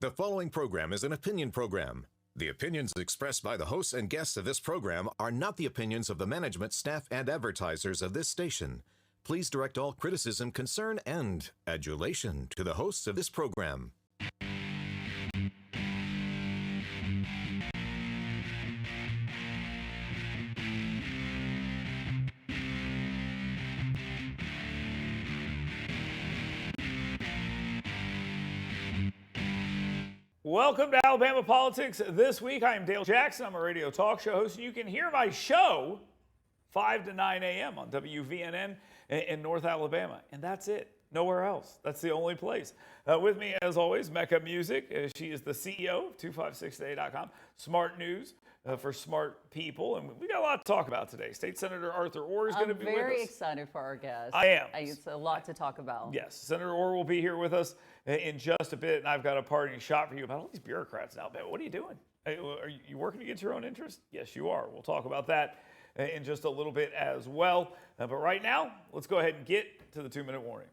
The following program is an opinion program. The opinions expressed by the hosts and guests of this program are not the opinions of the management, staff, and advertisers of this station. Please direct all criticism, concern, and adulation to the hosts of this program. Welcome to Alabama Politics This Week. I am Dale Jackson. I'm a radio talk show host. You can hear my show 5 to 9 a.m. on WVNN in North Alabama. And that's it. Nowhere else. That's the only place. With me, as always, Mecca Musick. She is the CEO of 256today.com. Smart news for smart people. And we got a lot to talk about today. State Senator Arthur Orr is going to be with us. I'm very excited for our guest. I am. It's a lot to talk about. Yes, Senator Orr will be here with us in just a bit, and I've got a parting shot for you about all these bureaucrats in Alabama. What are you doing? Are you working against your own interest? Yes, you are. We'll talk about that in just a little bit as well. But right now, let's go ahead and get to the 2-minute warning.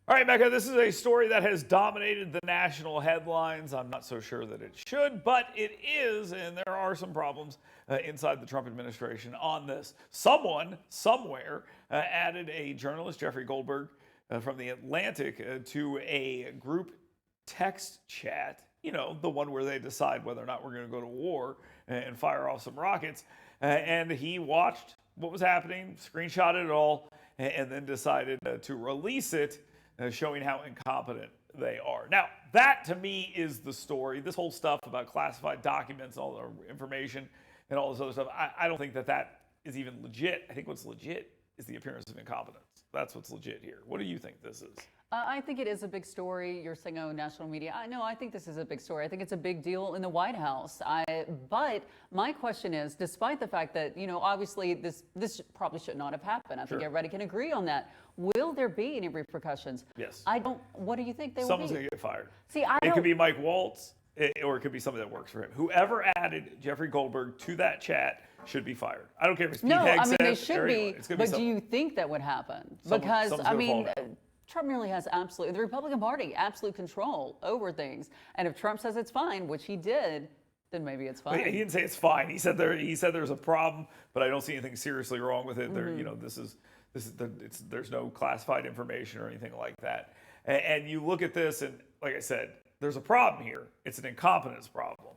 All right, Mecca, this is a story that has dominated the national headlines. I'm not so sure that it should, but it is, and there are some problems inside the Trump administration on this. Someone, somewhere, added a journalist, Jeffrey Goldberg, from The Atlantic, to a group text chat, you know, the one where they decide whether or not we're going to go to war and fire off some rockets. And he watched what was happening, screenshotted it all, and then decided to release it, showing how incompetent they are. Now, that to me is the story. This whole stuff about classified documents, all the information, and all this other stuff, I don't think that is even legit. I think what's legit is the appearance of incompetence. That's what's legit here. What do you think this is? I think it is a big story. You're saying, oh, national media. I think this is a big story. I think it's a big deal in the White House. But my question is, despite the fact that, you know, obviously this probably should not have happened. I think everybody can agree on that. Will there be any repercussions? Yes. What do you think they will be? Someone's going to get fired. See, it could be Mike Waltz, or it could be somebody that works for him. Whoever added Jeffrey Goldberg to that chat should be fired. I don't care if it's Pete Hegseth. They should be. But do you think that would happen? Because, Trump merely has the Republican Party, absolute control over things. And if Trump says it's fine, which he did, then maybe it's fine. He didn't say it's fine. He said there's a problem, but I don't see anything seriously wrong with it. There, you know, there's no classified information or anything like that. And you look at this, and like I said, there's a problem here. It's an incompetence problem.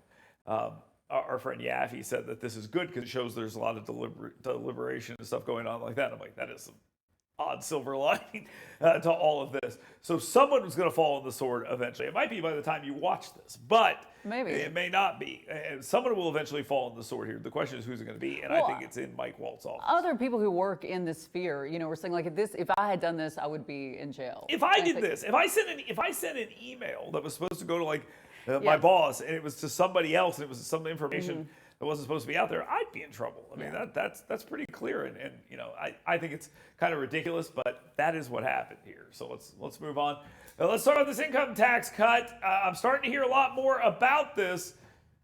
Our friend Yaffe said that this is good because it shows there's a lot of deliberation and stuff going on like that. I'm like, that is some odd silver lining to all of this. So someone was going to fall on the sword eventually. It might be by the time you watch this, but maybe it may not be. And someone will eventually fall on the sword here. The question is who's it going to be, and I think it's in Mike Waltz's office. Other people who work in this sphere, you know, were saying like, if I had done this, I would be in jail. If I sent an email that was supposed to go to like my boss, and it was to somebody else, and it was some information that wasn't supposed to be out there, I'd be in trouble. I mean, that's pretty clear, and you know, I think it's kind of ridiculous, but that is what happened here. So let's move on. Let's start with this income tax cut. I'm starting to hear a lot more about this.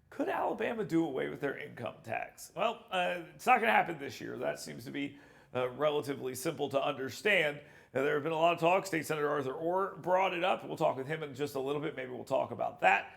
Could Alabama do away with their income tax? Well, it's not going to happen this year. That seems to be relatively simple to understand. There have been a lot of talk. State Senator Arthur Orr brought it up. We'll talk with him in just a little bit. Maybe we'll talk about that.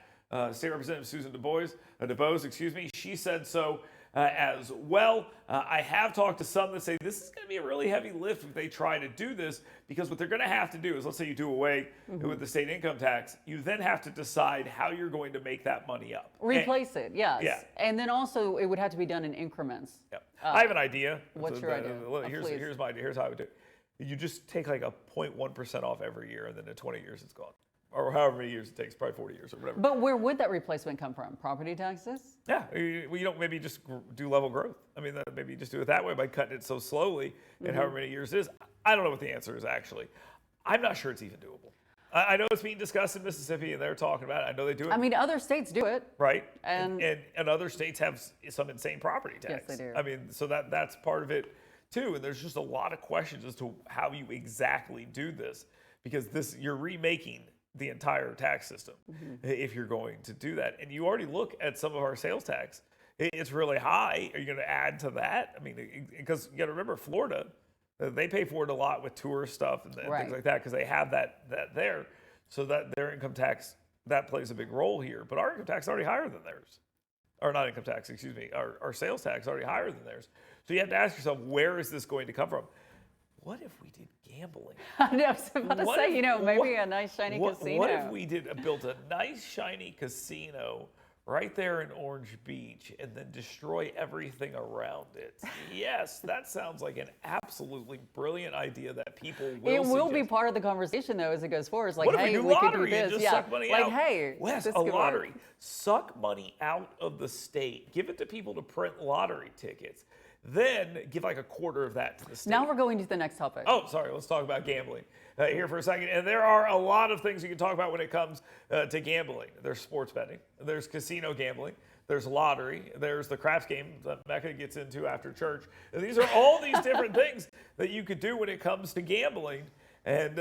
State Representative Susan DuBose, she said so as well. I have talked to some that say this is going to be a really heavy lift if they try to do this, because what they're going to have to do is, let's say you do away with the state income tax, you then have to decide how you're going to make that money up. Replace it, yes. Yeah. And then also it would have to be done in increments. Yeah. I have an idea. What's your idea? Here's my idea. Here's how I would do it. You just take like a 0.1% off every year, and then in 20 years it's gone. Or however many years it takes, probably 40 years or whatever. But where would that replacement come from? Property taxes? Yeah, you don't maybe just do level growth. I mean, maybe just do it that way by cutting it so slowly and however many years it is. I don't know what the answer is, actually. I'm not sure it's even doable. I know it's being discussed in Mississippi, and they're talking about it. I know they do it. I mean, other states do it. Right. And other states have some insane property tax. Yes, they do. I mean, so that's part of it, too. And there's just a lot of questions as to how you exactly do this, because you're remaking the entire tax system if you're going to do that. And you already look at some of our sales tax. It's really high. Are you going to add to that? I mean, because you got to remember, Florida, They pay for it a lot with tour stuff and Right. things like that because they have that there. So that their income tax, that plays a big role here. But our income tax is already higher than theirs. Or not income tax, excuse me. Our sales tax is already higher than theirs. So you have to ask yourself, where is this going to come from? What if we did gambling? I know, I was about to say, maybe a nice shiny casino. What if we built a nice shiny casino right there in Orange Beach and then destroy everything around it? Yes, that sounds like an absolutely brilliant idea that people will It will suggest. be part of the conversation, though, as it goes forward. It's like, What if hey, we do we could do lottery and this. just suck money out? Like, hey, Wes, this a could work. lottery. Suck money out of the state. Give it to people to print lottery tickets. Then give like a quarter of that to the state. Now we're going to the next topic. Oh, sorry. Let's talk about gambling here for a second. And there are a lot of things you can talk about when it comes to gambling. There's sports betting. There's casino gambling. There's lottery. There's the craps game that Mecca gets into after church. And these are all these different things that you could do when it comes to gambling. And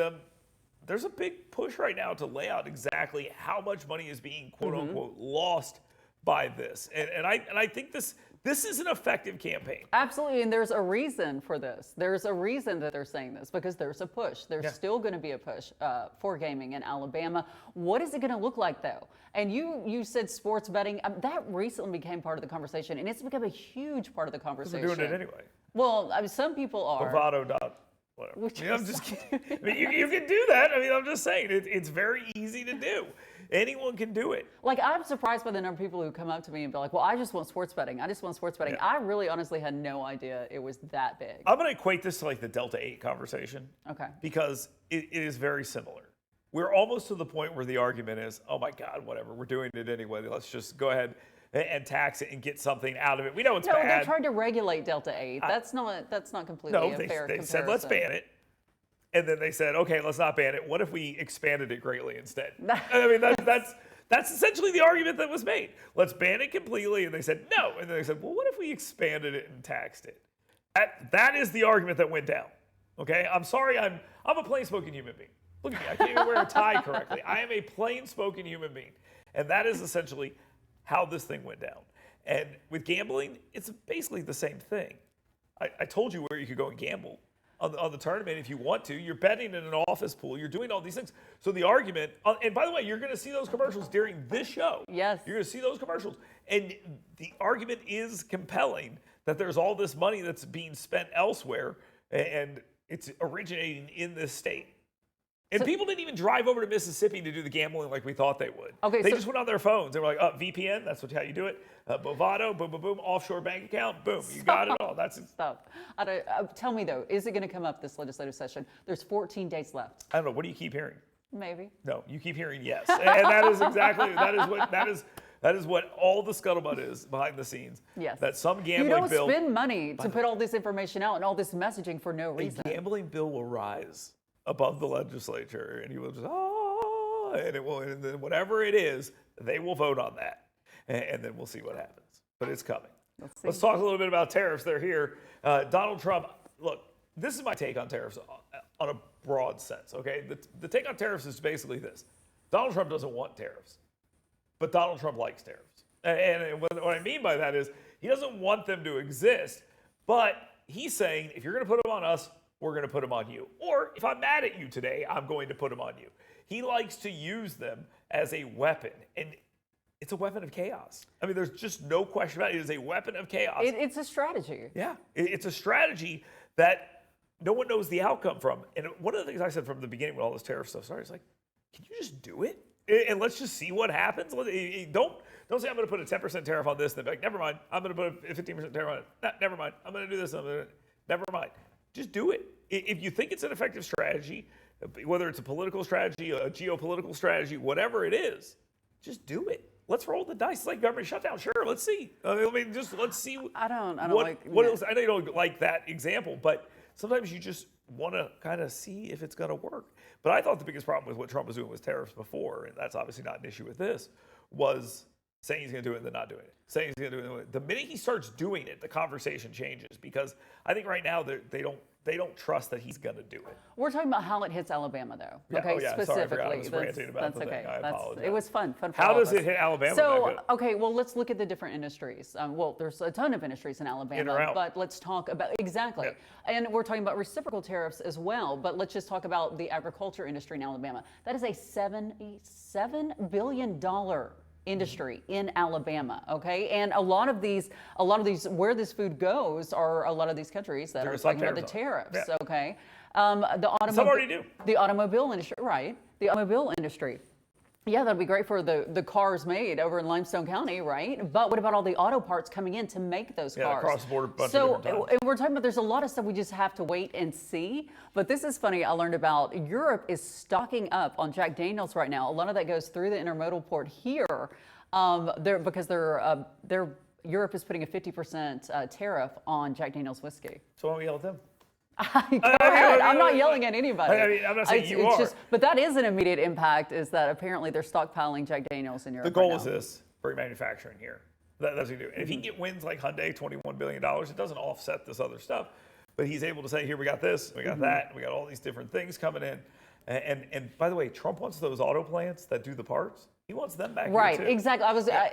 there's a big push right now to lay out exactly how much money is being quote unquote lost by this. And I think this is an effective campaign. Absolutely, and there's a reason for this. There's a reason that they're saying this because there's a push. There's still going to be a push for gaming in Alabama. What is it going to look like, though? And you said sports betting. That recently became part of the conversation, and it's become a huge part of the conversation. We're doing it anyway. Well, I mean, some people are. Bovado. Whatever. I mean, I'm just kidding. I mean, you can do that. I mean, I'm just saying it's very easy to do. Anyone can do it. Like, I'm surprised by the number of people who come up to me and be like, well, I just want sports betting. I just want sports betting. Yeah. I really honestly had no idea it was that big. I'm going to equate this to like the Delta 8 conversation. Okay. Because it is very similar. We're almost to the point where the argument is, oh my God, whatever, we're doing it anyway. Let's just go ahead and tax it and get something out of it. We know it's bad. No, they're trying to regulate Delta 8. That's not completely a fair comparison. They said, let's ban it. And then they said, okay, let's not ban it. What if we expanded it greatly instead? I mean, that's essentially the argument that was made. Let's ban it completely. And they said, no. And then they said, well, what if we expanded it and taxed it? That is the argument that went down. Okay, I'm sorry, I'm a plain-spoken human being. Look at me, I can't even wear a tie correctly. I am a plain-spoken human being. And that is essentially how this thing went down. And with gambling, it's basically the same thing. I told you where you could go and gamble on the tournament if you want to. You're betting in an office pool. You're doing all these things. So the argument, and by the way, you're going to see those commercials during this show. Yes. You're going to see those commercials. And the argument is compelling that there's all this money that's being spent elsewhere, and it's originating in this state. And people didn't even drive over to Mississippi to do the gambling like we thought they would. Okay, they so just went on their phones. They were like, VPN, that's how you do it. Bovado, boom, boom, boom, offshore bank account, boom, you got it all. That's it. Stop. Tell me, though, is it going to come up this legislative session? There's 14 days left. I don't know. What do you keep hearing? Maybe. No, you keep hearing yes. And that is exactly, that is what all the scuttlebutt is behind the scenes. Yes. That some gambling bill. You bill. don't spend money to put all this information out and all this messaging for no reason. A gambling bill will rise above the legislature, and you will just, and then whatever it is, they will vote on that. And then we'll see what happens. But it's coming. Let's talk a little bit about tariffs. They're here. Donald Trump, look, this is my take on tariffs on a broad sense, okay? The take on tariffs is basically this. Donald Trump doesn't want tariffs, but Donald Trump likes tariffs. And what I mean by that is he doesn't want them to exist, but he's saying, if you're going to put them on us, we're going to put them on you. Or if I'm mad at you today, I'm going to put them on you. He likes to use them as a weapon. And it's a weapon of chaos. I mean, there's just no question about it. It is a weapon of chaos. It's a strategy. Yeah, it's a strategy that no one knows the outcome from. And one of the things I said from the beginning when all this tariff stuff started is like, can you just do it? And let's just see what happens. Don't say I'm going to put a 10% tariff on this and then be like, never mind. I'm going to put a 15% tariff on it. Nah, never mind. I'm going to do this. Never mind. Just do it. If you think it's an effective strategy, whether it's a political strategy, a geopolitical strategy, whatever it is, just do it. Let's roll the dice. It's like government shutdown. Sure, let's see. Let's see. I don't like what else. I know you don't like that example, but sometimes you just want to kind of see if it's going to work. But I thought the biggest problem with what Trump was doing with tariffs before, and that's obviously not an issue with this, was saying he's going to do it and then not doing it, saying he's going to do it. The minute he starts doing it, the conversation changes, because I think right now they don't trust that he's going to do it. We're talking about how it hits Alabama, though. Yeah. Okay, Oh, yeah. specifically. Sorry, I was ranting about the thing. I apologize. It was fun for How all does of it us. hit Alabama? So, okay, well, let's look at the different industries. Well, there's a ton of industries in Alabama, but let's talk about, exactly. Yeah. And we're talking about reciprocal tariffs as well, but let's just talk about the agriculture industry in Alabama. That is a $7 billion industry in Alabama, okay? And a lot of these, where this food goes are a lot of these countries that are talking about the tariffs, okay? Some already do. The automobile industry, right? The automobile industry. Yeah, that'd be great for the cars made over in Limestone County, right? But what about all the auto parts coming in to make those cars? Yeah, across the border, bunch so, of different and we're talking about, there's a lot of stuff we just have to wait and see. But this is funny, I learned about Europe is stocking up on Jack Daniels right now. A lot of that goes through the intermodal port here, because Europe is putting a 50% tariff on Jack Daniels whiskey. So why don't we yell at them? Go ahead. I'm not yelling at anybody. I mean, I'm not saying you are. But that is an immediate impact, is that apparently they're stockpiling Jack Daniels in Europe. The goal is this: bring manufacturing here. That's what he do. And if he can get wins like Hyundai, $21 billion, it doesn't offset this other stuff. But he's able to say, here, we got this, we got that, we got all these different things coming in. And by the way, Trump wants those auto plants that do the parts. He wants them back right, here too. Exactly.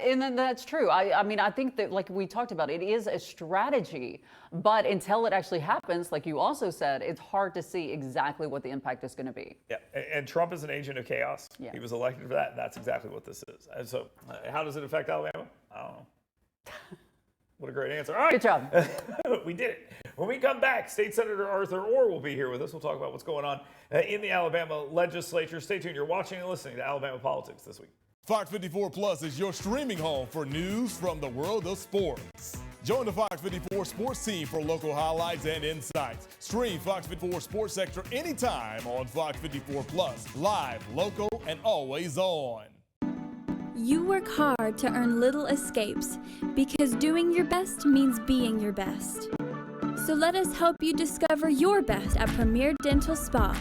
And then that's true. I mean, I think that, like we talked about, it is a strategy, but until it actually happens, like you also said, it's hard to see exactly what the impact is going to be. Yeah, and Trump is an agent of chaos. Yeah. He was elected for that, and that's exactly what this is. And so, how does it affect Alabama? I don't know. What a great answer. All right. Good job. We did it. When we come back, State Senator Arthur Orr will be here with us. We'll talk about what's going on in the Alabama legislature. Stay tuned. You're watching and listening to Alabama Politics this week. Fox 54 Plus is your streaming home for news from the world of sports. Join the Fox 54 sports team for local highlights and insights. Stream Fox 54 Sports Extra anytime on Fox 54 Plus. Live, local, and always on. You work hard to earn little escapes because doing your best means being your best. So let us help you discover your best at Premier Dental Spa.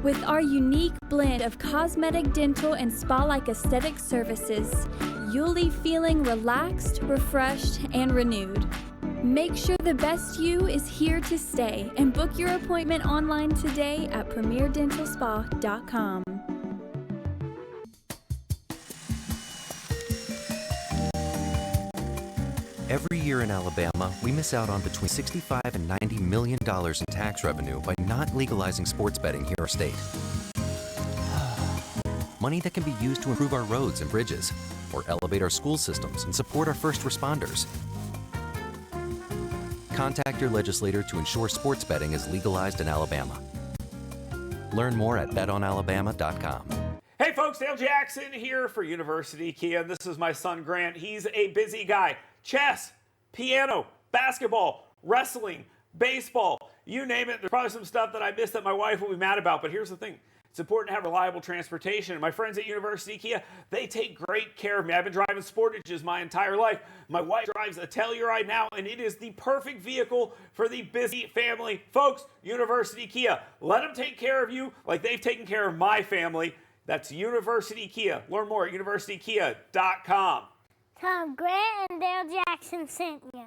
With our unique blend of cosmetic, dental, and spa-like aesthetic services, you'll leave feeling relaxed, refreshed, and renewed. Make sure the best you is here to stay and book your appointment online today at premierdentalspa.com. Every year in Alabama, we miss out on between $65 and $90 million in tax revenue by not legalizing sports betting here in our state. Money that can be used to improve our roads and bridges, or elevate our school systems and support our first responders. Contact your legislator to ensure sports betting is legalized in Alabama. Learn more at betonalabama.com. Hey folks, Dale Jackson here for University Kia. This is my son Grant. He's a busy guy. Chess, piano, basketball, wrestling, baseball, you name it. There's probably some stuff that I missed that my wife will be mad about, but here's the thing. It's important to have reliable transportation. And my friends at University Kia, they take great care of me. I've been driving Sportages my entire life. My wife drives a Telluride now, and it is the perfect vehicle for the busy family. Folks, University Kia, let them take care of you like they've taken care of my family. That's University Kia. Learn more at universitykia.com. Tom Grant and Dale Jackson sent you.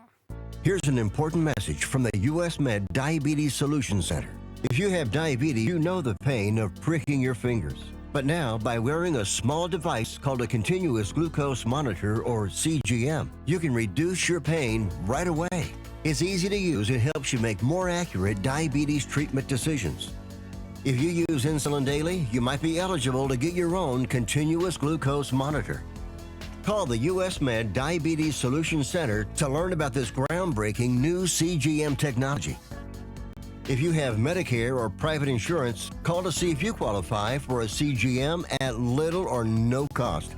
Here's an important message from the U.S. Med Diabetes Solution Center. If you have diabetes, you know the pain of pricking your fingers. But now, by wearing a small device called a continuous glucose monitor, or CGM, you can reduce your pain right away. It's easy to use and helps you make more accurate diabetes treatment decisions. If you use insulin daily, you might be eligible to get your own continuous glucose monitor. Call the U.S. Med Diabetes Solution Center to learn about this groundbreaking new CGM technology. If you have Medicare or private insurance, call to see if you qualify for a CGM at little or no cost.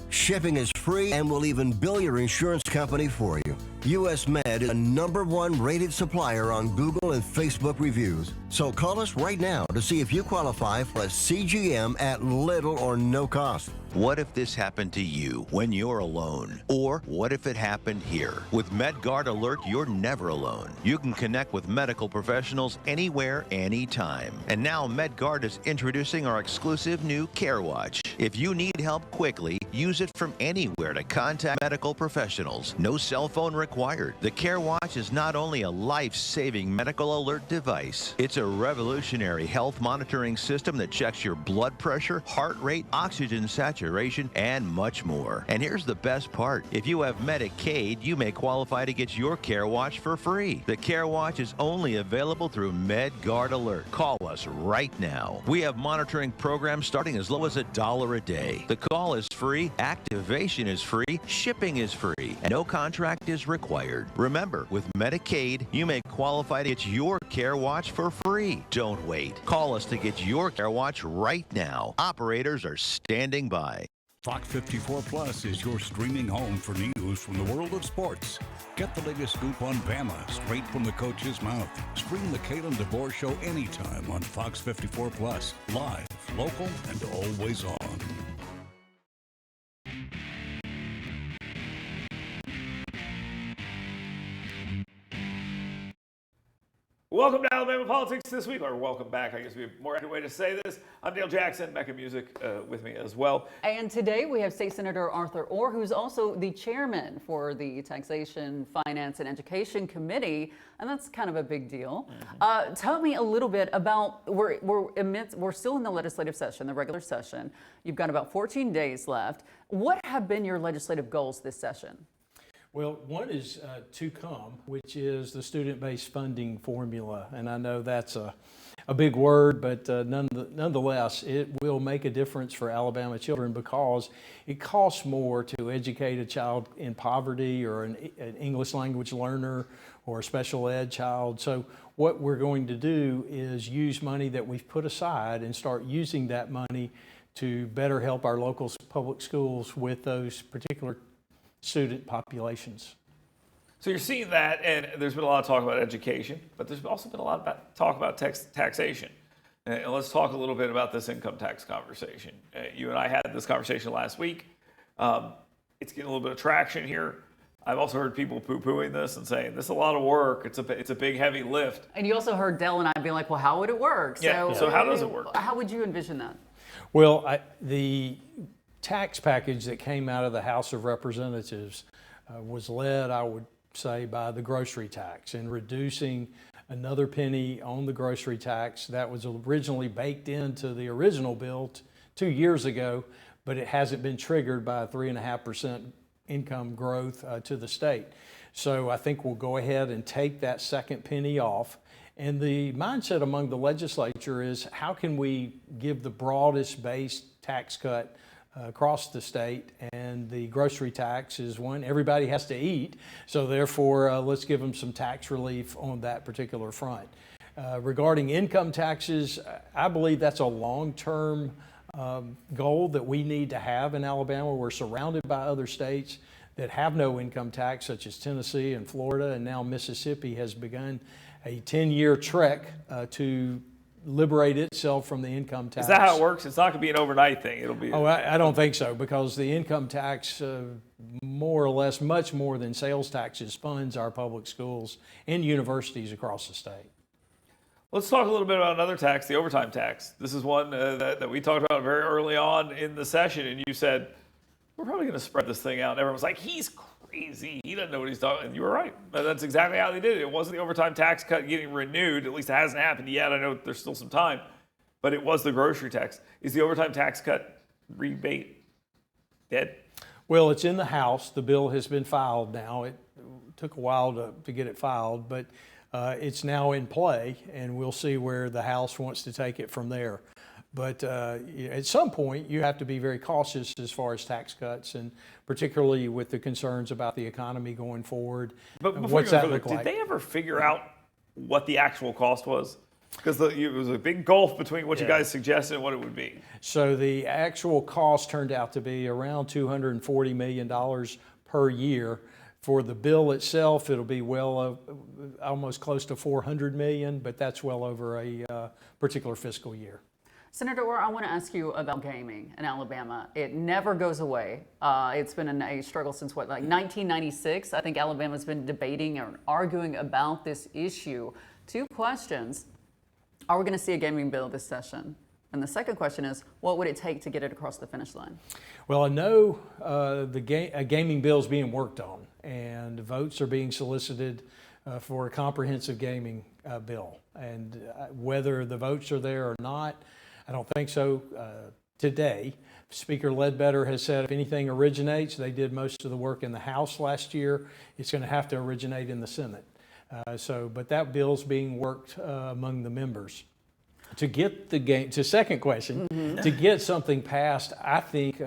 Shipping is free and will even bill your insurance company for you. U.S. Med is a #1 rated supplier on Google and Facebook reviews. So call us right now to see if you qualify for a CGM at little or no cost. What if this happened to you when you're alone? Or what if it happened here? With MedGuard Alert, you're never alone. You can connect with medical professionals anywhere, anytime. And now MedGuard is introducing our exclusive new Care Watch. If you need help quickly, Use it from anywhere to contact medical professionals. No cell phone required. The CareWatch is not only a life-saving medical alert device, it's a revolutionary health monitoring system that checks your blood pressure, heart rate, oxygen saturation, and much more. And here's the best part. If you have Medicaid, you may qualify to get your CareWatch for free. The CareWatch is only available through MedGuard Alert. Call us right now. We have monitoring programs starting as low as $1 a day. The call is free, activation is free, shipping is free, and no contract is required. Remember, with Medicaid, you may qualify to get your CareWatch for free. Don't wait. Call us to get your CareWatch right now. Operators are standing by. Fox 54 Plus is your streaming home for news from the world of sports. Get the latest scoop on Bama straight from the coach's mouth. Stream the Kalen DeBoer Show anytime on Fox 54 Plus. Live, local, and always on. Welcome to Alabama Politics this week, or welcome back, I guess would be a more accurate way to say this. I'm Dale Jackson, Mecca Musick with me as well. And today we have State Senator Arthur Orr, who's also the chairman for the Taxation, Finance, and Education Committee, and that's kind of a big deal. Tell me a little bit about, we're still in the legislative session, the regular session. You've got about 14 days left. What have been your legislative goals this session? Well, one is to come, which is the student-based funding formula. And I know that's a big word, but nonetheless, it will make a difference for Alabama children because it costs more to educate a child in poverty or an English language learner or a special ed child. So what we're going to do is use money that we've put aside and start using that money to better help our local public schools with those particular student populations. So you're seeing that, and there's been a lot of talk about education, but there's also been a lot of talk about taxation. And let's talk a little bit about this income tax conversation. You and I had this conversation last week. It's getting a little bit of traction here. I've also heard people poo-pooing this and saying, this is a lot of work. It's a big, heavy lift. And you also heard Dell and I being like, well, how would it work? Yeah, so how does it work? How would you envision that? Well, the tax package that came out of the House of Representatives was led, I would say, by the grocery tax and reducing another penny on the grocery tax that was originally baked into the original bill 2 years ago, but it hasn't been triggered by a 3.5% income growth to the state. So I think we'll go ahead and take that second penny off. And the mindset among the legislature is, how can we give the broadest based tax cut across the state? And the grocery tax is one. Everybody has to eat, so therefore let's give them some tax relief on that particular front. Regarding income taxes, I believe that's a long-term goal that we need to have in Alabama. We're surrounded by other states that have no income tax, such as Tennessee and Florida, and now Mississippi has begun a 10-year trek to liberate itself from the income tax. Is that how it works? It's not going to be an overnight thing. It'll be. I don't think so, because the income tax, more or less, much more than sales taxes, funds our public schools and universities across the state. Let's talk a little bit about another tax, the overtime tax. This is one that we talked about very early on in the session, and you said, we're probably going to spread this thing out. And everyone was like, he's crazy. He doesn't know what he's talking. And you were right. That's exactly how they did it. It wasn't the overtime tax cut getting renewed. At least it hasn't happened yet. I know there's still some time. But it was the grocery tax. Is the overtime tax cut rebate dead? Well, it's in the House. The bill has been filed now. It took a while to get it filed, but it's now in play, and we'll see where the House wants to take it from there. But at some point, you have to be very cautious as far as tax cuts, and particularly with the concerns about the economy going forward. But what's that look like? Did they ever figure out what the actual cost was? Because it was a big gulf between what you guys suggested and what it would be. So the actual cost turned out to be around $240 million per year. For the bill itself, it'll be almost close to $400 million, but that's well over a particular fiscal year. Senator Orr, I want to ask you about gaming in Alabama. It never goes away. It's been a struggle since like 1996. I think Alabama's been debating or arguing about this issue. Two questions. Are we going to see a gaming bill this session? And the second question is, what would it take to get it across the finish line? Well, I know a gaming bill is being worked on, and votes are being solicited for a comprehensive gaming bill. And whether the votes are there or not, I don't think so today. Speaker Ledbetter has said if anything originates, they did most of the work in the House last year, it's going to have to originate in the Senate. But that bill's being worked among the members. To get the game, to second question, to get something passed, I think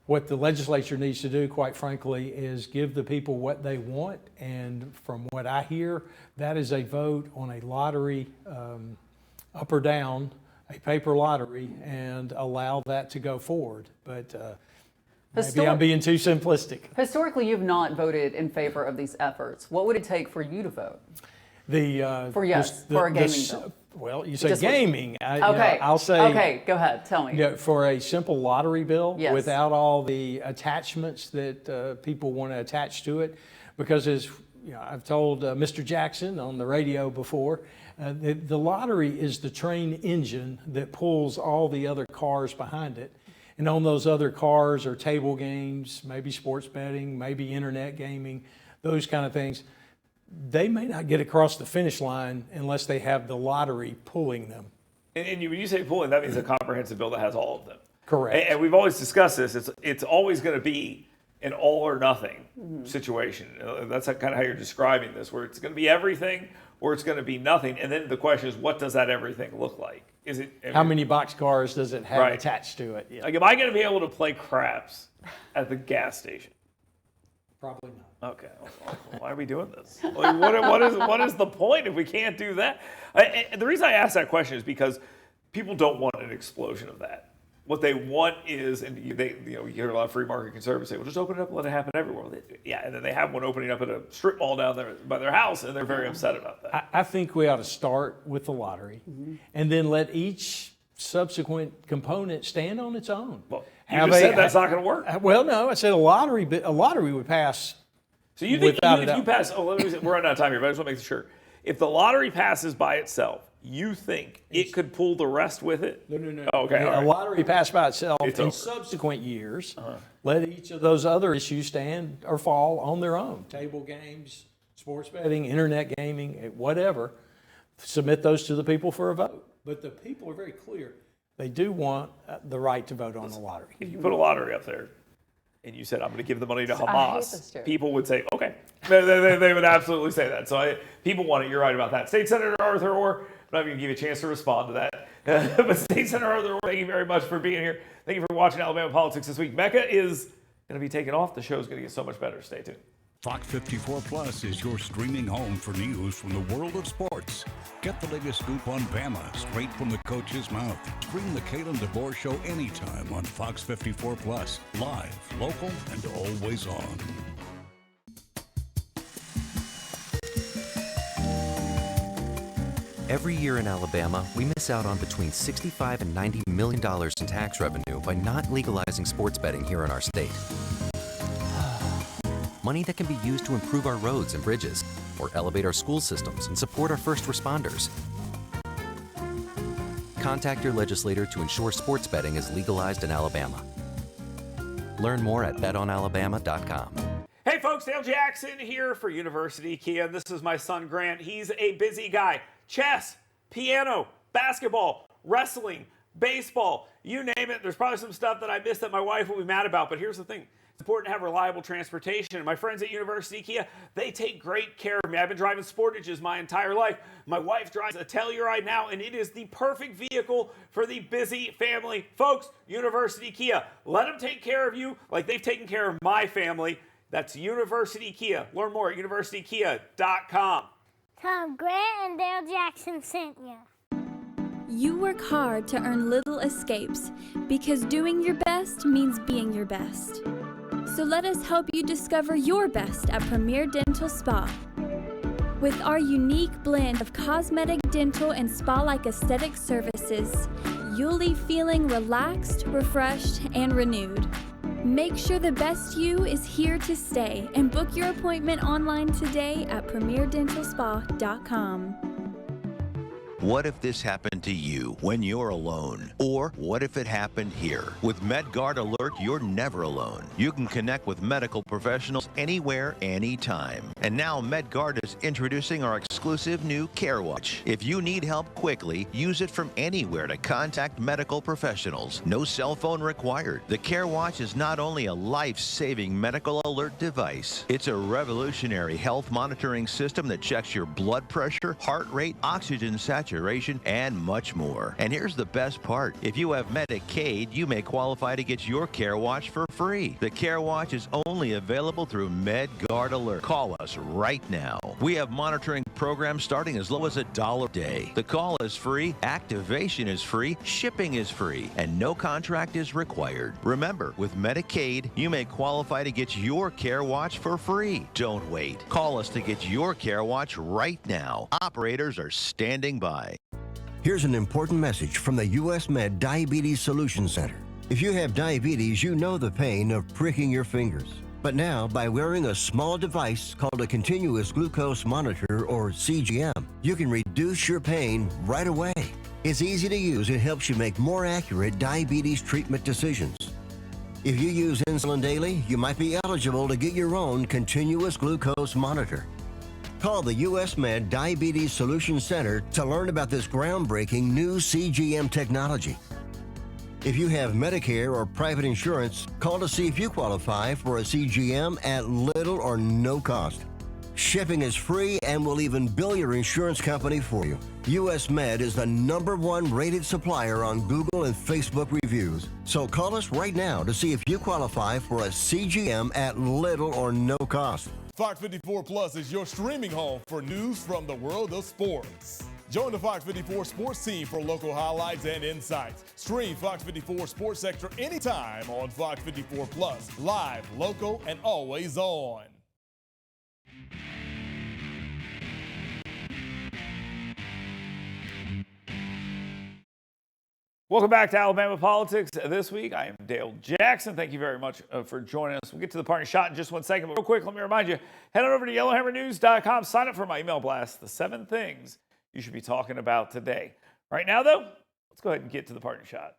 what the legislature needs to do, quite frankly, is give the people what they want. And from what I hear, that is a vote on a lottery, up or down, a paper lottery, and allow that to go forward. But maybe I'm being too simplistic. Historically, you've not voted in favor of these efforts. What would it take for you to vote? For a gaming bill. Well, you say gaming. I'll say. Okay, go ahead. Tell me. Yeah, for a simple lottery bill without all the attachments that people want to attach to it, because as I've told Mr. Jackson on the radio before, the lottery is the train engine that pulls all the other cars behind it. And on those other cars are table games, maybe sports betting, maybe internet gaming, those kind of things. They may not get across the finish line unless they have the lottery pulling them. And when you say pulling, that means a comprehensive bill that has all of them. Correct. And we've always discussed this. It's always going to be an all or nothing situation. That's kind of how you're describing this, where it's going to be everything or it's going to be nothing. And then the question is, what does that everything look like? Is it how many boxcars does it have attached to it? Yeah. Like, am I going to be able to play craps at the gas station? Probably not. Okay, well, why are we doing this? Like, what is the point if we can't do that? The reason I ask that question is because people don't want an explosion of that. What they want is, and you hear a lot of free market conservatives say, well, just open it up and let it happen everywhere. Well, and then they have one opening up at a strip mall down there by their house, and they're very upset about that. I think we ought to start with the lottery, and then let each subsequent component stand on its own. Well, you just said that's not going to work. Well, no, I said a lottery would pass. So you think if you pass? Oh, we're running out of time here, but I just want to make sure. If the lottery passes by itself, you think it could pull the rest with it? No. Okay. A lottery passed by itself in subsequent years. Let each of those other issues stand or fall on their own. Table games, sports betting, internet gaming, whatever. Submit those to the people for a vote. But the people are very clear. They do want the right to vote on the lottery. If you put a lottery up there and you said, I'm going to give the money to Hamas, people would say, okay. They would absolutely say that. So people want it. You're right about that. State Senator Arthur Orr, I'm not even going to give you a chance to respond to that. But State Senator Arthur Orr, thank you very much for being here. Thank you for watching Alabama Politics this week. Mecca is going to be taken off. The show is going to get so much better. Stay tuned. Fox 54 Plus is your streaming home for news from the world of sports. Get the latest scoop on Bama straight from the coach's mouth. Stream the Kalen DeBoer Show anytime on Fox 54 Plus. Live, local, and always on. Every year in Alabama, we miss out on between $65 and $90 million in tax revenue by not legalizing sports betting here in our state. Money that can be used to improve our roads and bridges, or elevate our school systems and support our first responders. Contact your legislator to ensure sports betting is legalized in Alabama. Learn more at betonalabama.com. Hey folks, Dale Jackson here for University Kia. This is my son Grant. He's a busy guy. Chess, piano, basketball, wrestling, baseball, you name it. There's probably some stuff that I missed that my wife will be mad about, but here's the thing. It's important to have reliable transportation. And my friends at University Kia, they take great care of me. I've been driving Sportages my entire life. My wife drives a Telluride now, and it is the perfect vehicle for the busy family. Folks, University Kia, let them take care of you like they've taken care of my family. That's University Kia. Learn more at universitykia.com. Tom Grant and Dale Jackson sent you. You work hard to earn little escapes because doing your best means being your best. So let us help you discover your best at Premier Dental Spa. With our unique blend of cosmetic, dental, and spa-like aesthetic services, you'll leave feeling relaxed, refreshed, and renewed. Make sure the best you is here to stay and book your appointment online today at premierdentalspa.com. What if this happened to you when you're alone? Or what if it happened here? With MedGuard Alert, you're never alone. You can connect with medical professionals anywhere, anytime. And now MedGuard is introducing our exclusive new CareWatch. If you need help quickly, use it from anywhere to contact medical professionals. No cell phone required. The CareWatch is not only a life-saving medical alert device, it's a revolutionary health monitoring system that checks your blood pressure, heart rate, oxygen saturation, and much more. And here's the best part. If you have Medicaid, you may qualify to get your CareWatch for free. The CareWatch is only available through MedGuard Alert. Call us right now. We have monitoring programs starting as low as $1 a day. The call is free, activation is free, shipping is free, and no contract is required. Remember, with Medicaid, you may qualify to get your CareWatch for free. Don't wait. Call us to get your CareWatch right now. Operators are standing by. Here's an important message from the U.S. Med Diabetes Solutions Center. If you have diabetes, you know the pain of pricking your fingers. But now, by wearing a small device called a continuous glucose monitor, or CGM, you can reduce your pain right away. It's easy to use and helps you make more accurate diabetes treatment decisions. If you use insulin daily, you might be eligible to get your own continuous glucose monitor. Call the U.S. Med Diabetes Solutions Center to learn about this groundbreaking new CGM technology. If you have Medicare or private insurance, call to see if you qualify for a CGM at little or no cost. Shipping is free and will even bill your insurance company for you. U.S. Med is the #1 rated supplier on Google and Facebook reviews. So call us right now to see if you qualify for a CGM at little or no cost. Fox 54 Plus is your streaming home for news from the world of sports. Join the Fox 54 sports team for local highlights and insights. Stream Fox 54 Sports Sector anytime on Fox 54 Plus. Live, local, and always on. Welcome back to Alabama Politics this week. I am Dale Jackson. Thank you very much for joining us. We'll get to the parting shot in just 1 second, but real quick, let me remind you, head on over to yellowhammernews.com, sign up for my email blast, the 7 things you should be talking about today. Right now, though, let's go ahead and get to the parting shot.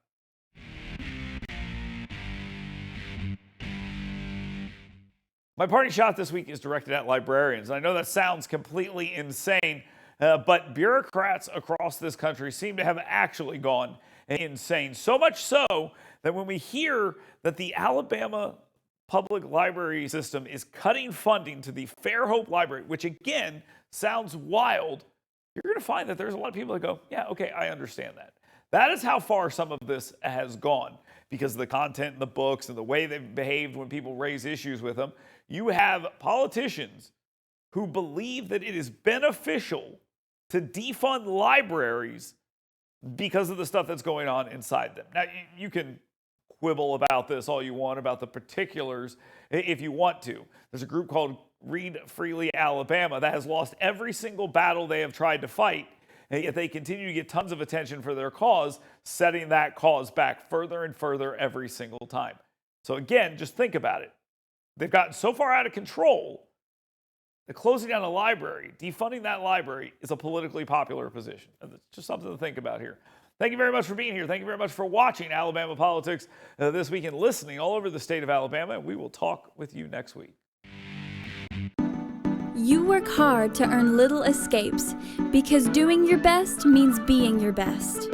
My parting shot this week is directed at librarians. I know that sounds completely insane, but bureaucrats across this country seem to have actually gone insane. So much so that when we hear that the Alabama public library system is cutting funding to the Fairhope Library, which again sounds wild, you're going to find that there's a lot of people that go, yeah, okay, I understand that. That is how far some of this has gone because of the content in the books and the way they've behaved when people raise issues with them. You have politicians who believe that it is beneficial to defund libraries because of the stuff that's going on inside them. Now, you can quibble about this all you want, about the particulars, if you want to. There's a group called Read Freely Alabama that has lost every single battle they have tried to fight, and yet they continue to get tons of attention for their cause, setting that cause back further and further every single time. So again, just think about it. They've gotten so far out of control that closing down a library, defunding that library, is a politically popular position. It's just something to think about here. Thank you very much for being here. Thank you very much for watching Alabama Politics this week and listening all over the state of Alabama. We will talk with you next week. You work hard to earn little escapes because doing your best means being your best.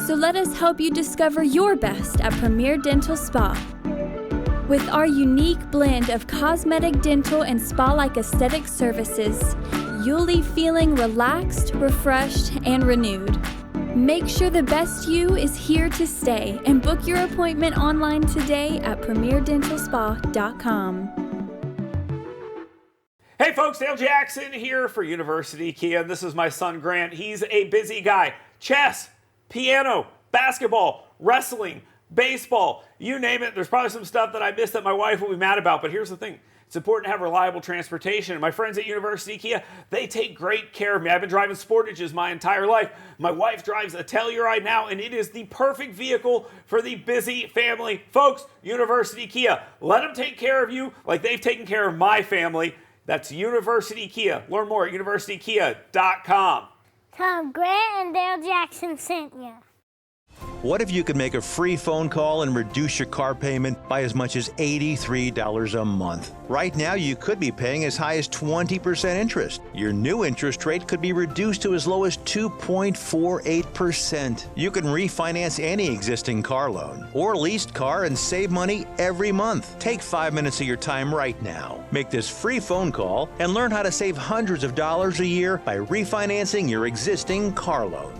So let us help you discover your best at Premier Dental Spa. With our unique blend of cosmetic, dental, and spa-like aesthetic services, you'll leave feeling relaxed, refreshed, and renewed. Make sure the best you is here to stay and book your appointment online today at premierdentalspa.com. Hey folks, Dale Jackson here for University Kia. This is my son Grant. He's a busy guy. Chess, piano, basketball, wrestling, baseball, you name it. There's probably some stuff that I missed that my wife will be mad about, but here's the thing. It's important to have reliable transportation. And my friends at University Kia, they take great care of me. I've been driving Sportages my entire life. My wife drives a Telluride now, and it is the perfect vehicle for the busy family. Folks, University Kia, let them take care of you like they've taken care of my family. That's University Kia. Learn more at universitykia.com. Tom Grant and Dale Jackson sent you. What if you could make a free phone call and reduce your car payment by as much as $83 a month? Right now, you could be paying as high as 20% interest. Your new interest rate could be reduced to as low as 2.48%. You can refinance any existing car loan or leased car and save money every month. Take 5 minutes of your time right now. Make this free phone call and learn how to save hundreds of dollars a year by refinancing your existing car loan.